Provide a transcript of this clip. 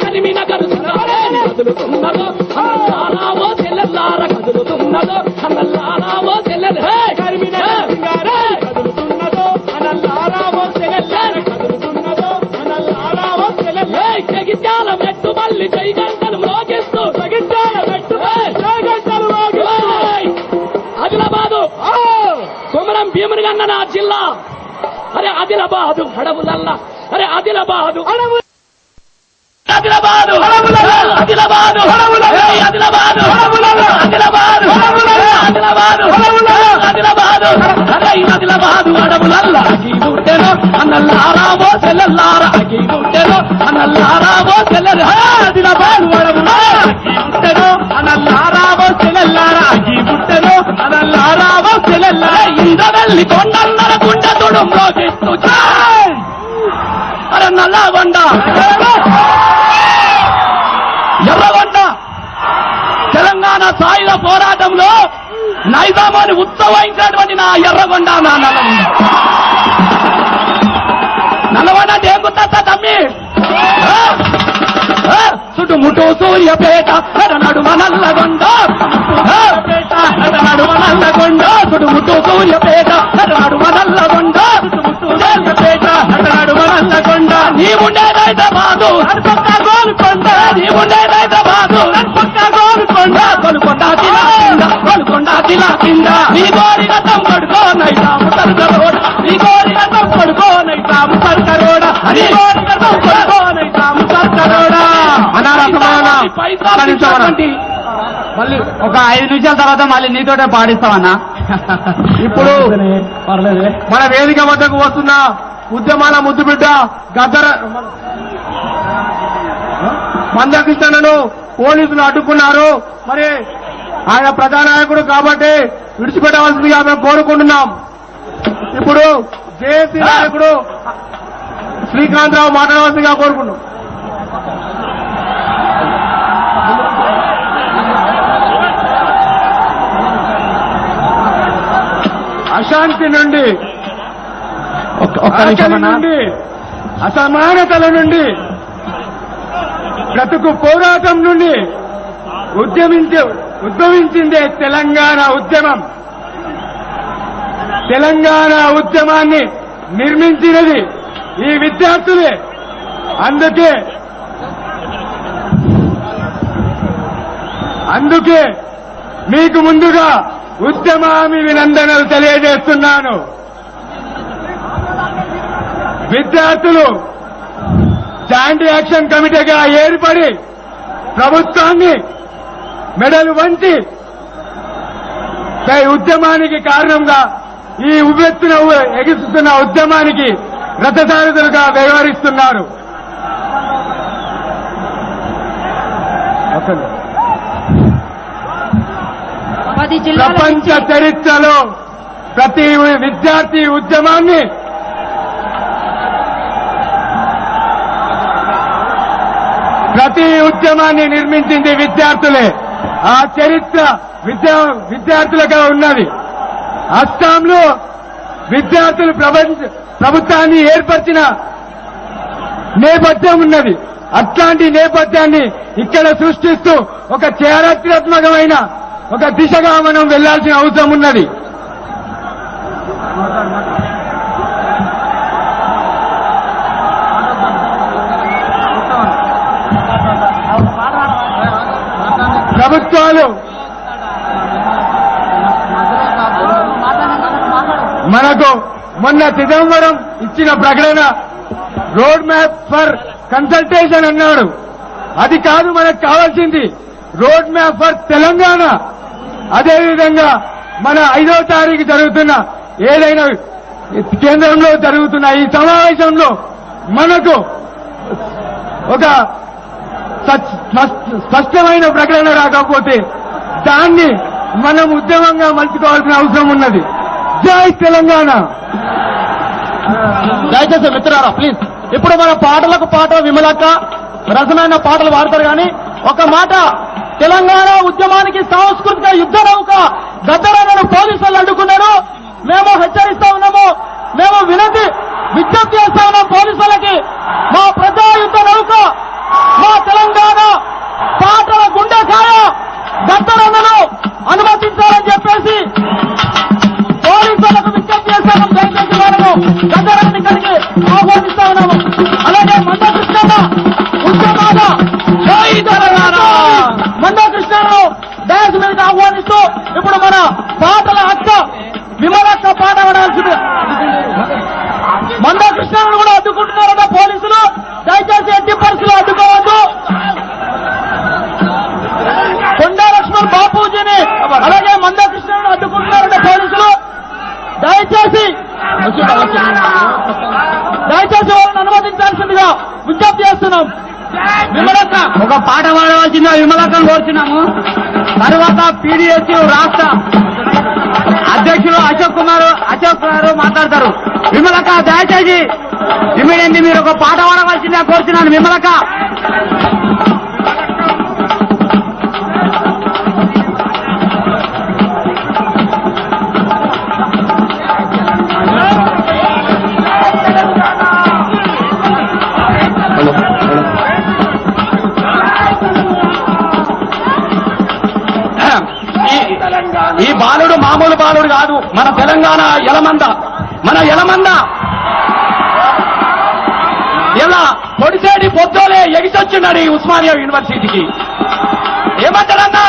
కరీంనగర్ కదులుతున్నదో అన్నల్లారావో చెల్లెల్లార కదులుతున్నదో అన్నల్లారావో చెల్లెలు కరీంనగర్ కదులుతున్నదో అన్నల్లారావో చెల్లెల్లార కదులుతున్నదో అన్నల్లారావో చెల్లెలు జగిత్యాల మెట్టు మళ్ళీ జై గంటలు మోగిస్తూ జగిత్యాల మెట్టు జై గంటలు మోగిస్తూ ఆదిలాబాదు కొమరం భీముని గన్న నా జిల్లా అరే ఆదిలాబాదు అడవులల్లా అరే ఆదిలాబాదు ఆదిలాబాదు ఆదిలాబాదు ఆదిలాబాదు ఆదిలాబాదు ఆదిలాబాదు ఆదిలాబాదు అరే ఆదిలాబాదు అడవులల్లా అగిబుట్టెలో అన్నల్లారావో చెల్లెల్లారా అగిబుట్టెలో అన్నల్లారావో చెల్లెలు ఆదిలాబాదు అడవులల్లా అగిబుట్టెలో అన్నల్లారావో చెల్లెల్లారా అగిబుట్టెలో అన్నల్లారావో చెల్లెల్లారా ఇందవెల్లి కొండన్నర గుండె తుడుంలో గిస్తూ అరే నల్లగొండ ఎర్రగొండ తెలంగాణ సాయుధ పోరాటంలో నైజామాన్ని ఉత్సవించినటువంటి నా ఎర్రగొండ నా నల్లగొండ నల్లగొండ అంటే ఏం గుర్తా తమ్మి చుట్టుముట్టు సూర్యపేట నడుమ నల్లగొండ నడుమ నల్లగొండ చుట్టుముట్టు సూర్యపేట నడుమ నల్లగొండ సూర్యపేట నడుమ నల్లగొండ నీవుండేదైతాబాదు పక్క గోల్కొండ నీవుండేదైతాబాదు పక్క గోల్కొండ గోల్కొండ జిల్లా కింద గోల్కొండ జిల్లా కింద నీ గోరి గతం పడుకో నైతాము సర్కరోడ నీ గోరి గతం పడుకో నైతాము సర్కరోడ నీ గోరి గతం పడుకో నైతాము సర్కరోడ మళ్ళీ ఒక 5 నిమిషాల తర్వాత మళ్ళీ నీతోటే పాడిస్తామన్నా. ఇప్పుడు మన వేదిక వద్దకు వస్తున్న ఉద్యమాల ముద్దుబిడ్డ గద్దర మందకృష్ణను పోలీసులు అడ్డుకున్నారు. మరి ఆయన ప్రజానాయకుడు కాబట్టి విడిచిపెట్టవలసిందిగా మేము కోరుకుంటున్నాం. ఇప్పుడు జేఏసీ నాయకుడు శ్రీకాంతరావు మాట్లాడవలసిందిగా కోరుకుంటున్నాం. అశాంతి నుండి అసమానతల నుండి బ్రతుకు పోరాటం నుండి ఉద్భవించిందే తెలంగాణ ఉద్యమం. తెలంగాణ ఉద్యమాన్ని నిర్మించినది ఈ విద్యార్థులే. అందుకే మీకు ముందుగా ఉద్యమాభినందనలు తెలియజేస్తున్నాను. విద్యార్థులు జాయింట్ యాక్షన్ కమిటీగా ఏర్పడి ప్రభుత్వాన్ని మెడలు వంచి ఉద్యమానికి కారణంగా ఈ ఉవ్వెత్తున ఎగుస్తున్న ఉద్యమానికి రథసారథులుగా వ్యవహరిస్తున్నారు. ప్రపంచ చరిత్రలో ప్రతి విద్యార్థి ఉద్యమాన్ని నిర్మించింది విద్యార్థులే. ఆ చరిత్ర విద్యార్థులుగా ఉన్నది. అస్సాంలో విద్యార్థులు ప్రభుత్వాన్ని ఏర్పరిచిన నేపథ్యం ఉన్నది. అట్లాంటి నేపథ్యాన్ని ఇక్కడ సృష్టిస్తూ ఒక చారిత్రాత్మకమైన ఒక దిశగా మనం వెళ్లాల్సిన అవసరం ఉన్నది. ప్రభుత్వాలు మనకు మొన్న చిదంబరం ఇచ్చిన ప్రకటన రోడ్ మ్యాప్ ఫర్ కన్సల్టేషన్ అన్నాడు. అది కాదు మనకు కావాల్సింది, రోడ్ మ్యాప్ ఫర్ తెలంగాణ. అదేవిధంగా మన 5వ తారీఖు జరుగుతున్న ఏదైనా కేంద్రంలో జరుగుతున్న ఈ సమావేశంలో మనకు ఒక స్పష్టమైన ప్రకటన రాకపోతే దాన్ని మనం ఉద్యమంగా మలుచుకోవాల్సిన అవసరం ఉన్నది. జై తెలంగాణ. దయచేసి మిత్రులారా ప్లీజ్, ఇప్పుడు మన పాటలకు పాట విమలక్క రసమైన పాటలు పాడతారు కానీ ఒక మాట, తెలంగాణ ఉద్యమానికి సాంస్కృతిక యుద్ధ నౌక గద్దరను పోలీసులు అడ్డుకున్నారు. మేము హెచ్చరిస్తా ఉన్నాము, మేము విజ్ఞప్తి చేస్తా ఉన్నాం పోలీసులకి. మా ప్రజా యుద్ధ నౌక అలాగే మందకృష్ణ ఉద్యమాల జై తెలంగాణ. మందకృష్ణను డాన్స్ మీదకి ఆహ్వానిస్తూ ఇప్పుడు మన పాటల అక్క విమలక్క పాట పడాల్సింది. మందకృష్ణను కూడా అడ్డుకుంటున్నారన్న పోలీసులు, దయచేసి ఎట్టి పరిస్థితులు అడ్డుకోవద్దు. కొండా లక్ష్మణ్ బాపూజీని అలాగే మందకృష్ణను అడ్డుకుంటున్నారన్న పోలీసులు, దయచేసి వాళ్ళని అనుమతించాల్సిందిగా విజ్ఞప్తి చేస్తున్నాం. విమలక్క ఒక పాట పాడవలసిందిగా విమలక్కను కోరుచున్నాము. తర్వాత పీడీఎస్ రాష్ట్ర అధ్యక్షులు అశోక్ గారు మాట్లాడతారు. విమలక్క దయచేసి ఇమీడియట్లీ మీరు ఒక పాట పాడవలసిందిగా కోరుచున్నాను. విమలక్క ఈ బాలుడు మామూలు బాలుడు కాదు. మన తెలంగాణ యలమంద, మన యలమంద ఇలా పొడిసేడి పొద్దులే ఎగిసొచ్చున్నాడు ఈ ఉస్మానియా యూనివర్సిటీకి. ఏమంటారన్నా